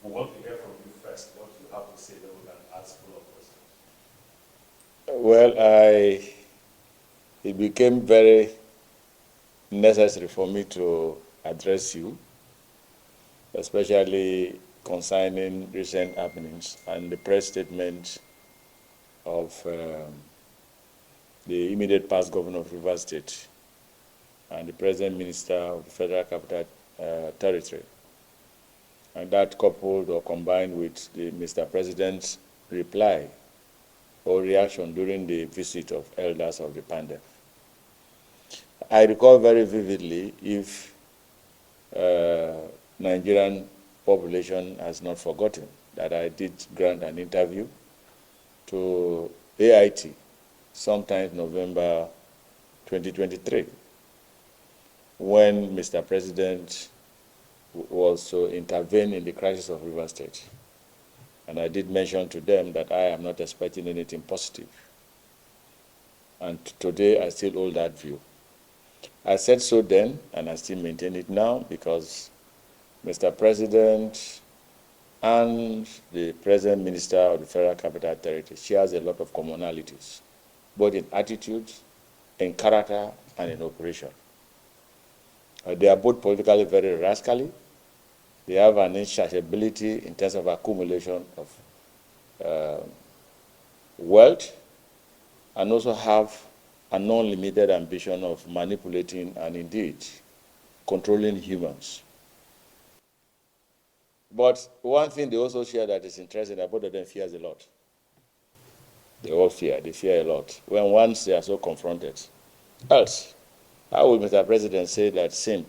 We want to hear from you first, what you have to say, then we can ask follow-up questions. Well, it became very necessary for me to address you, especially concerning recent happenings and the press statement of the immediate past governor of Rivers State and the present minister of the Federal Capital Territory. And that coupled or combined with the Mr. President's reply or reaction during the visit of elders of the Pandef. I recall very vividly, if Nigerian population has not forgotten, that I did grant an interview to AIT sometime November 2023, when Mr. President was to intervene in the crisis of Rivers State. And I did mention to them that I am not expecting anything positive. And today I still hold that view. I said so then, and I still maintain it now, because Mr. President and the present minister of the Federal Capital Territory shares a lot of commonalities, both in attitude, in character, and in operation. They are both politically very rascally. They have an insatiability in terms of accumulation of wealth, and also have an unlimited ambition of manipulating and indeed controlling humans. But one thing they also share that is interesting, that both of them fears a lot. They all fear, they fear a lot. When once they are so confronted. Else, how will Mr. President say that SIM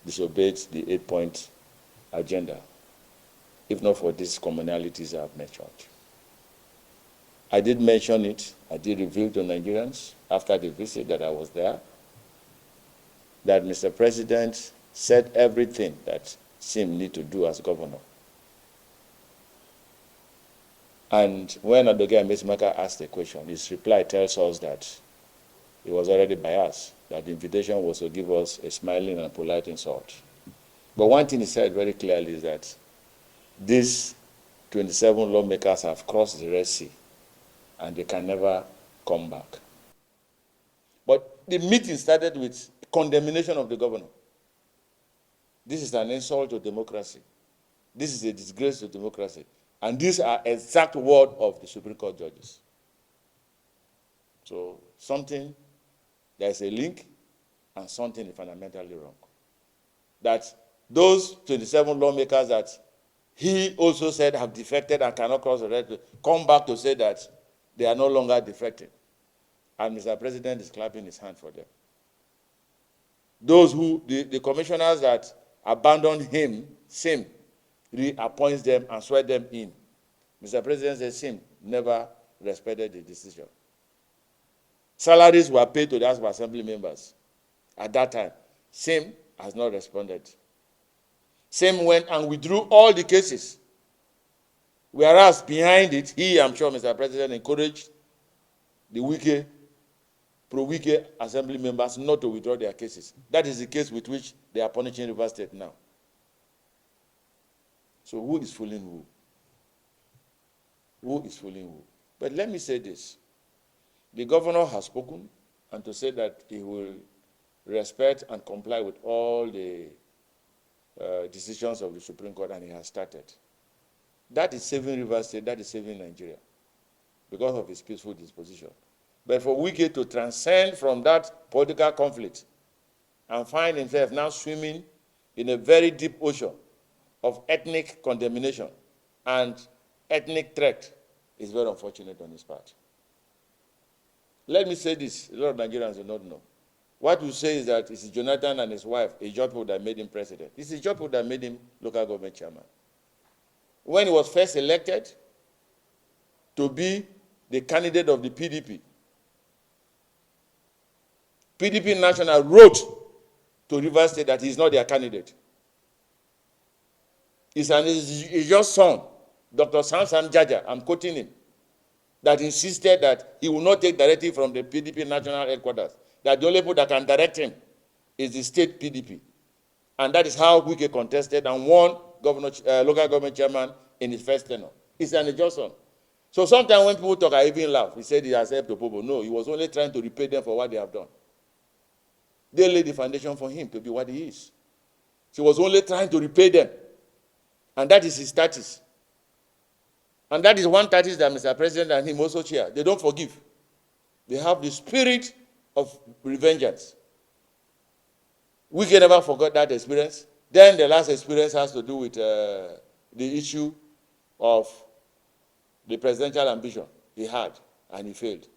disobeyed the 8-point agenda, if not for these commonalities I have mentioned? I did mention it, I did reveal to Nigerians after the visit that I was there, that Mr. President said everything that SIM need to do as governor. And when Adoge Amesimaka asked the question, his reply tells us that it was already by us, that the invitation was to give us a smiling and polite insult. But one thing he said very clearly is that these 27 lawmakers have crossed the Red Sea and they can never come back. But the meeting started with condemnation of the governor. This is an insult to democracy. This is a disgrace to democracy. And these are exact words of the Supreme Court judges. So there's a link, and something is fundamentally wrong. That those 27 lawmakers that he also said have defected and cannot cross the Red Sea come back to say that they are no longer defecting. And Mr. President is clapping his hand for them. Those who, the commissioners that abandoned him, SIM, reappoints them and swear them in. Mr. President says SIM never respected the decision. Salaries were paid to the House of Assembly members at that time. SIM has not responded. SIM went and withdrew all the cases. Whereas behind it, I'm sure Mr. President encouraged the Pro-Wike Assembly members not to withdraw their cases. That is the case with which they are punishing Rivers State now. So who is fooling who? Who is fooling who? But let me say this. The governor has spoken, and to say that he will respect and comply with all the decisions of the Supreme Court, and he has started. That is saving Rivers State, that is saving Nigeria, because of his peaceful disposition. But for Wike to transcend from that political conflict and find himself now swimming in a very deep ocean of ethnic condemnation and ethnic threat is very unfortunate on his part. Let me say this, a lot of Nigerians do not know. What you say is that it's Jonathan and his wife, a job people that made him president. It's a job people that made him local government chairman. When he was first elected to be the candidate of the PDP, PDP National wrote to Rivers State that he's not their candidate. His just son, Dr. Sam Jaja, I'm quoting him, that insisted that he will not take directive from the PDP National Headquarters, that the only people that can direct him is the state PDP. And that is how Wike contested and won local government chairman in his first tenure. It's an Johnson. So sometimes when people talk, I even laugh. He said he has helped the people. No, he was only trying to repay them for what they have done. They laid the foundation for him to be what he is. He was only trying to repay them. And that is his status. And that is one status that Mr. President and him also share. They don't forgive. They have the spirit of revengeance. We can never forget that experience. Then the last experience has to do with the issue of the presidential ambition he had, and he failed.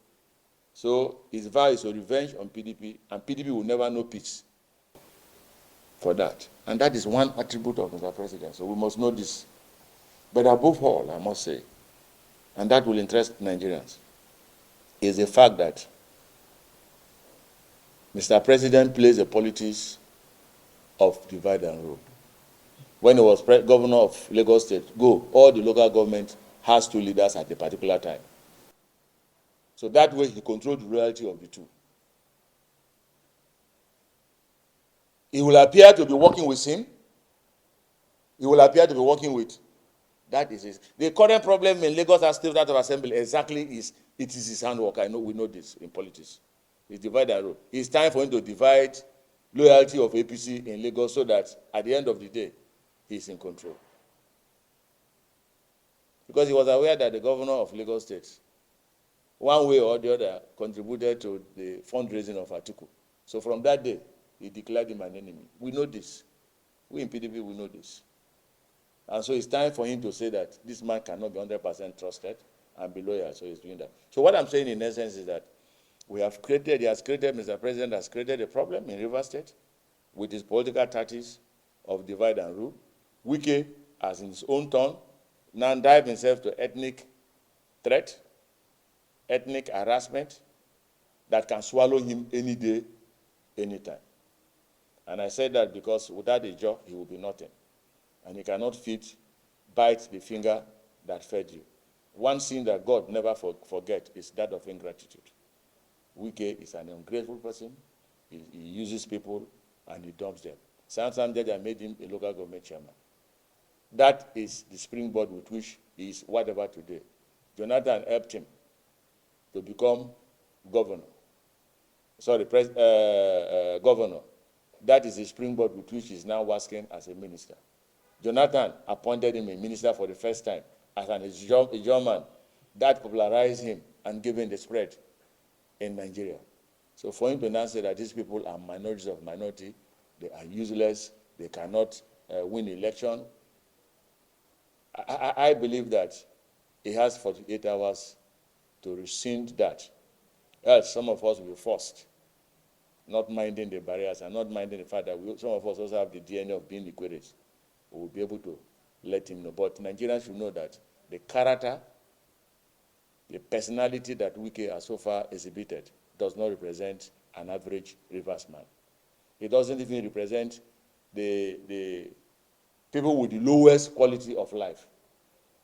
So his vow is a revenge on PDP, and PDP will never know peace for that. And that is one attribute of Mr. President, so we must know this. But above all, I must say, and that will interest Nigerians, is the fact that Mr. President plays the politics of divide and rule. When he was governor of Lagos State, all the local government has 2 leaders at a particular time. So that way he controlled the reality of the two. He will appear to be working with him. He will appear to be working with. That is it. The current problem in Lagos State of Assembly exactly is, it is his handwork. I know, we know this in politics. It's divide and rule. It's time for him to divide loyalty of APC in Lagos so that at the end of the day, he's in control. Because he was aware that the governor of Lagos State, one way or the other, contributed to the fundraising of ATIKU. So from that day, he declared him an enemy. We know this. We in PDP, we know this. And so it's time for him to say that this man cannot be 100% trusted and be loyal, so he's doing that. So what I'm saying in essence is that Mr. President has created a problem in Rivers State with his political tactics of divide and rule. Wike, as in his own turn, now dive himself to ethnic threat, ethnic harassment that can swallow him any day, anytime. And I said that because without a jaw, he will be nothing. And he cannot bite the finger that fed you. One sin that God never forget is that of ingratitude. Wike is an ungrateful person. He uses people and he dumps them. Sometimes they made him a local government chairman. That is the springboard with which he is whatever today. Jonathan helped him to become governor. Governor. That is the springboard with which he is now working as a minister. Jonathan appointed him a minister for the first time as a German. That popularized him and gave him the spread in Nigeria. So for him to now say that these people are minorities of minority, they are useless, they cannot win election, I believe that he has 48 hours to rescind that. Else some of us will be forced, not minding the barriers and not minding the fact that some of us also have the DNA of being Ikweres. We will be able to let him know. But Nigerians should know that the character, the personality that Wike has so far exhibited does not represent an average Rivers man. It doesn't even represent the people with the lowest quality of life.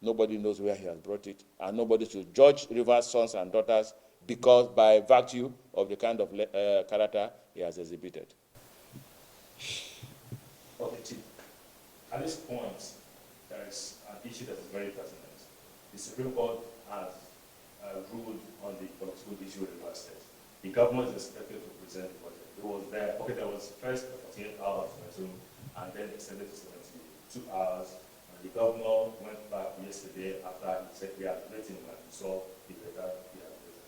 Nobody knows where he has brought it, and nobody should judge Rivers' sons and daughters because by virtue of the kind of character he has exhibited. Okay, Chief. At this point, there is an issue that is very pertinent. The Supreme Court has ruled on the political issue in Rivers State. The government is expected to present the budget. It was there. Okay, there was first 48 hours to resume, and then extended to 72 hours. And the governor went back yesterday after he said we had written and he saw the letter he had written.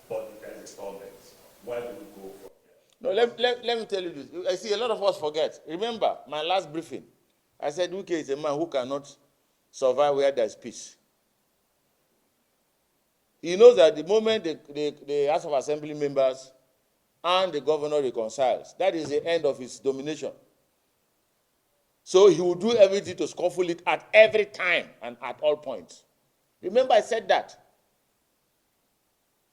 But there is installments. Where do we go from here? No, let me tell you this. I see a lot of us forget. Remember, my last briefing, I said Wike is a man who cannot survive where there is peace. He knows that the moment the House of Assembly members and the governor reconciles, that is the end of his domination. So he will do everything to scuffle it at every time and at all points. Remember, I said that.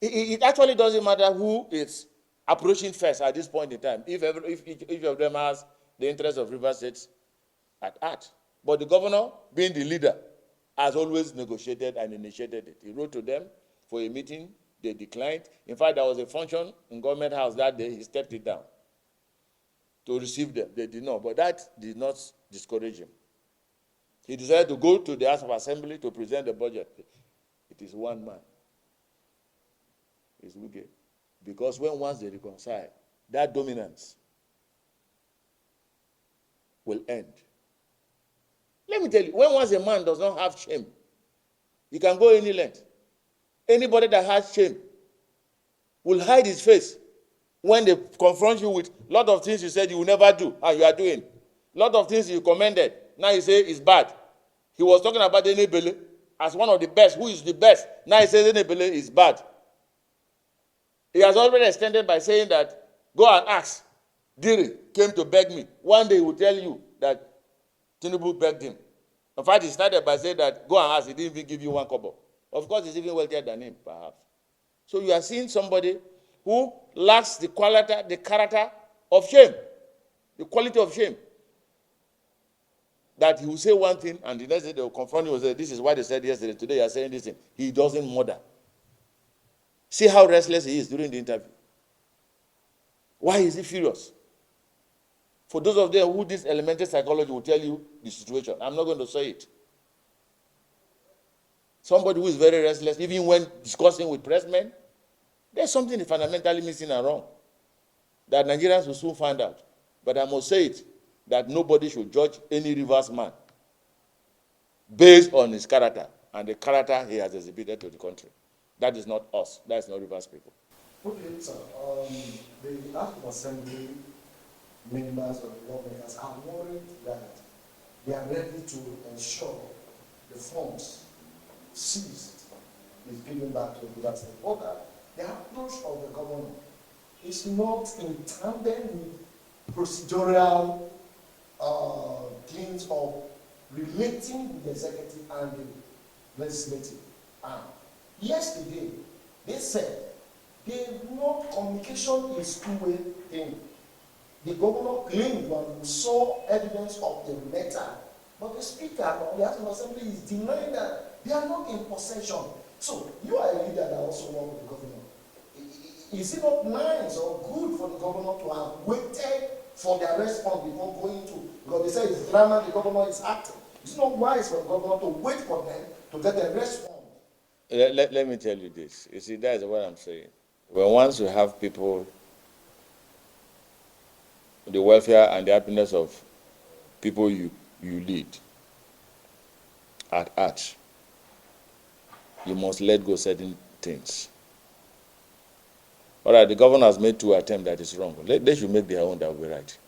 It actually doesn't matter who is approaching first at this point in time, if each of them has the interest of Rivers State at heart. But the governor, being the leader, has always negotiated and initiated it. He wrote to them for a meeting. They declined. In fact, there was a function in Government House that day. He stepped it down to receive them. They did not, but that did not discourage him. He decided to go to the House of Assembly to present the budget. It is one man. It's wicked. Because once they reconcile, that dominance will end. Let me tell you, once a man does not have shame, he can go any length. Anybody that has shame will hide his face when they confront you with a lot of things you said you will never do and you are doing. A lot of things you commended, now you say it's bad. He was talking about Dele as one of the best. Who is the best? Now he says Dele is bad. He has already extended by saying that, go and ask. Dele came to beg me. One day he will tell you that Tinubu begged him. In fact, he started by saying that, go and ask, he didn't even give you one kobo. Of course, he's even wealthier than him, perhaps. So you are seeing somebody who lacks the quality, the character of shame, the quality of shame. That he will say one thing, and the next day they will confront you and say, this is what they said yesterday, today you are saying this thing. He doesn't murder. See how restless he is during the interview. Why is he furious? For those of them who this elementary psychology will tell you the situation, I'm not going to say it. Somebody who is very restless, even when discussing with pressmen, there's something fundamentally missing and wrong that Nigerians will soon find out. But I must say it, that nobody should judge any Rivers man based on his character and the character he has exhibited to the country. That is not us. That is not Rivers people. Okay, sir. The House of Assembly members or lawmakers are worried that they are ready to ensure the funds seized is given back to that state. But the approach of the governor is not in tandem with procedural things of relating the executive and the legislative arm. Yesterday, they said communication is two-way thing. The governor claimed when we saw evidence of the letter, but the speaker of the House of Assembly is denying that they are not in possession. So you are a leader that also works with the governor. Is it not nice or good for the governor to have waited for their response before going to? Because they say it's drama, the governor is acting. It's not wise for the governor to wait for them to get a response. Let me tell you this. You see, that is what I'm saying. When once you have people, the welfare and the happiness of people you lead at heart, you must let go certain things. All right, the governor has made 2 attempts that is wrong. They should make their own that will be right.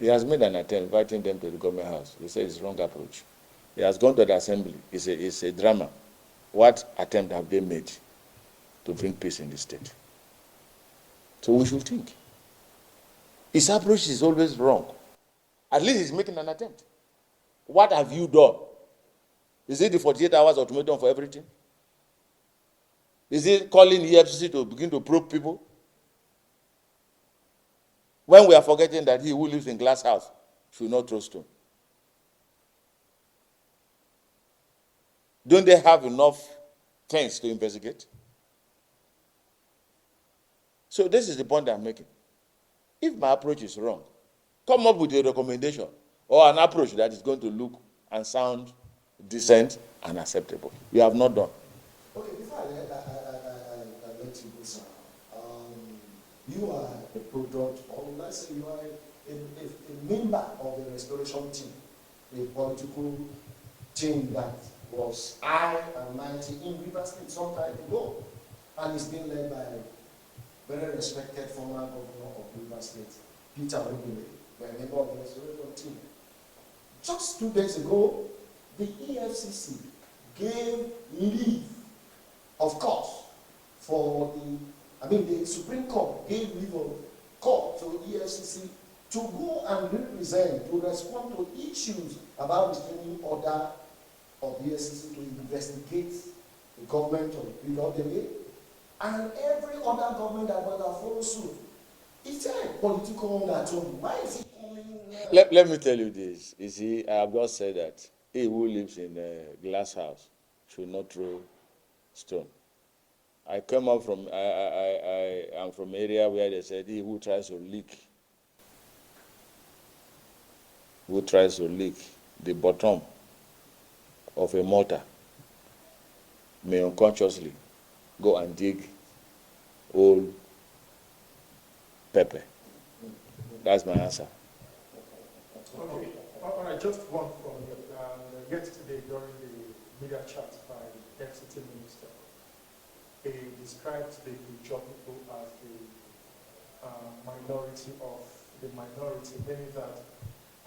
He has made an attempt inviting them to the government house. He said it's wrong approach. He has gone to the assembly. It's a drama. What attempt have they made to bring peace in the state? So we should think. His approach is always wrong. At least he's making an attempt. What have you done? Is it the 48 hours ultimatum for everything? Is it calling the FCT to begin to probe people? When we are forgetting that he who lives in glass house should not throw stone. Don't they have enough things to investigate? So this is the point I'm making. If my approach is wrong, come up with a recommendation or an approach that is going to look and sound decent and acceptable. You have not done. Okay, before I let you go, sir, you are a product, or let's say you are a member of the restoration team, a political team that was high and mighty in Rivers State some time ago, and it's been led by a very respected former governor of Rivers State, Peter Obi, a member of the restoration team. Just 2 days ago, the EFCC gave leave, of course, for the Supreme Court gave leave of court to the EFCC to go and represent, to respond to issues about the training order of the EFCC to investigate the government of Dele and every other government that will follow suit. Is there a political undertone? Why is it coming now? Let me tell you this. You see, I have just said that he who lives in a glass house should not throw stone. I came up from, I am from an area where they said he who tries to leak the bottom of a mortar may unconsciously go and dig old pepper. That's my answer. Okay. All right, just one from you. Yesterday during the media chat by the FCT minister, he described the Ijaw people as the minority of the minority, meaning that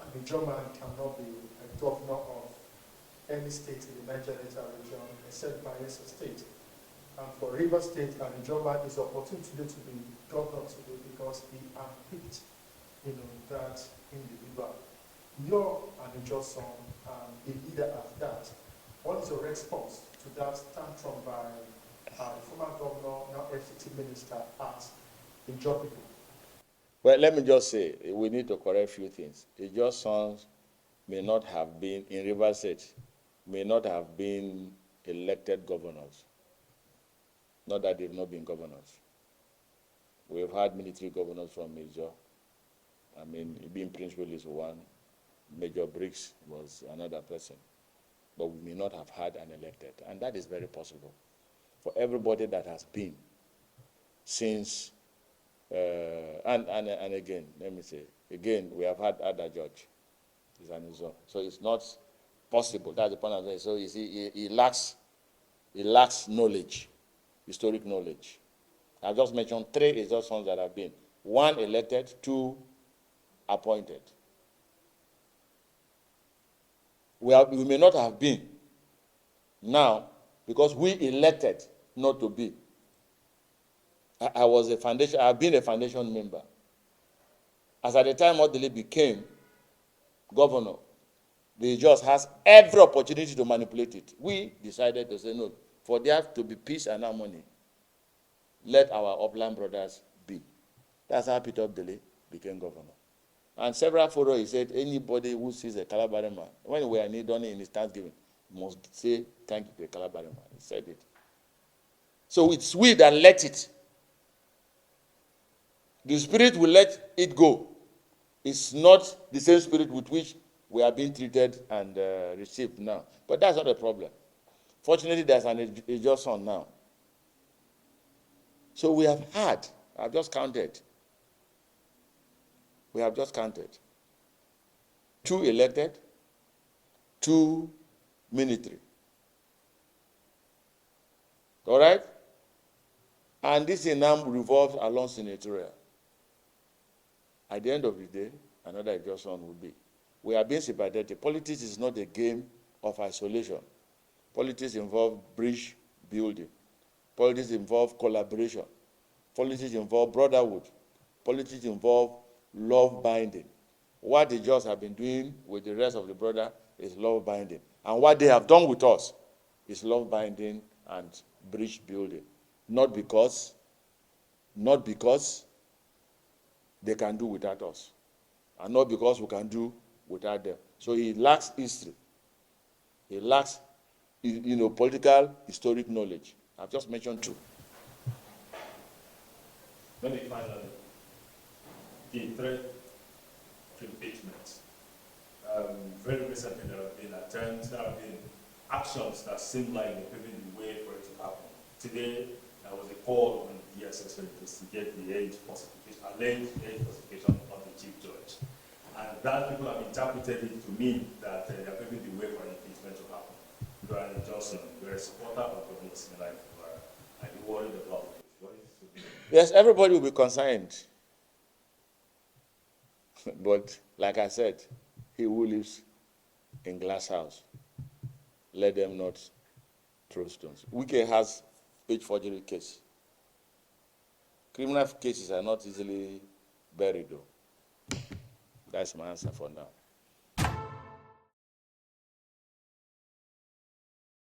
an Ijaw man cannot be a governor of any state in the Niger Delta region except Bayelsa State. And for Rivers State, an Ijaw man is opportunity to be governor today because he handpicked, that individual. You're an Ijaw son, a leader of that. What is your response to that tantrum by the former governor, now FCT minister, at Ijaw people? Well, let me just say, we need to correct a few things. Ijaw sons may not have been, in Rivers State, may not have been elected governors. Not that they've not been governors. We've had military governors from Ijaw. I mean, being principal is one. Major Briggs was another person. But we may not have had an elected. And that is very possible. For everybody that has been since, and again, let me say, again, we have had other judge. He's an Ijaw. So it's not possible. That's the point I'm saying. So you see, he lacks knowledge, historic knowledge. I've just mentioned 3 Ijaw sons that have been. 1 elected, 2 appointed. We may not have been now because we elected not to be. I've been a foundation member. As at the time Dele became governor, the Ijaw has every opportunity to manipulate it. We decided to say no. For there to be peace and harmony, let our upland brothers be. That's how Peter Dele became governor. And several photos, he said, anybody who sees a Kalabari man, when we are done in his Thanksgiving, must say thank you to a Kalabari man. He said it. So it's we that let it. The spirit will let it go. It's not the same spirit with which we are being treated and received now. But that's not a problem. Fortunately, there's an Ijaw son now. So we have had, I've just counted. We have just counted. 2 elected, 2 military. All right? And this now revolves along senatorial. At the end of the day, another Ijaw son will be. We are being sympathetic. Politics is not a game of isolation. Politics involve bridge building. Politics involve collaboration. Politics involve brotherhood. Politics involve love binding. What the Ijaws have been doing with the rest of the brother is love binding. And what they have done with us is love binding and bridge building. Not because they can do without us. And not because we can do without them. So he lacks history. He lacks, political, historic knowledge. I've just mentioned 2. Let me finally, the threat of impeachment. Very recently, there have been attempts, there have been actions that seem like they're paving the way for it to happen. Today, there was a call on the DSS to investigate the alleged age falsification of the chief judge. And that people have interpreted it to mean that they're paving the way for impeachment to happen. Brian Johnson, you're a supporter of Governor Siminalayi. Are you worried about it? Yes, everybody will be concerned. But like I said, he who lives in glass house, let them not throw stones. Wike has page forgery case. Criminal cases are not easily buried though. That's my answer for now.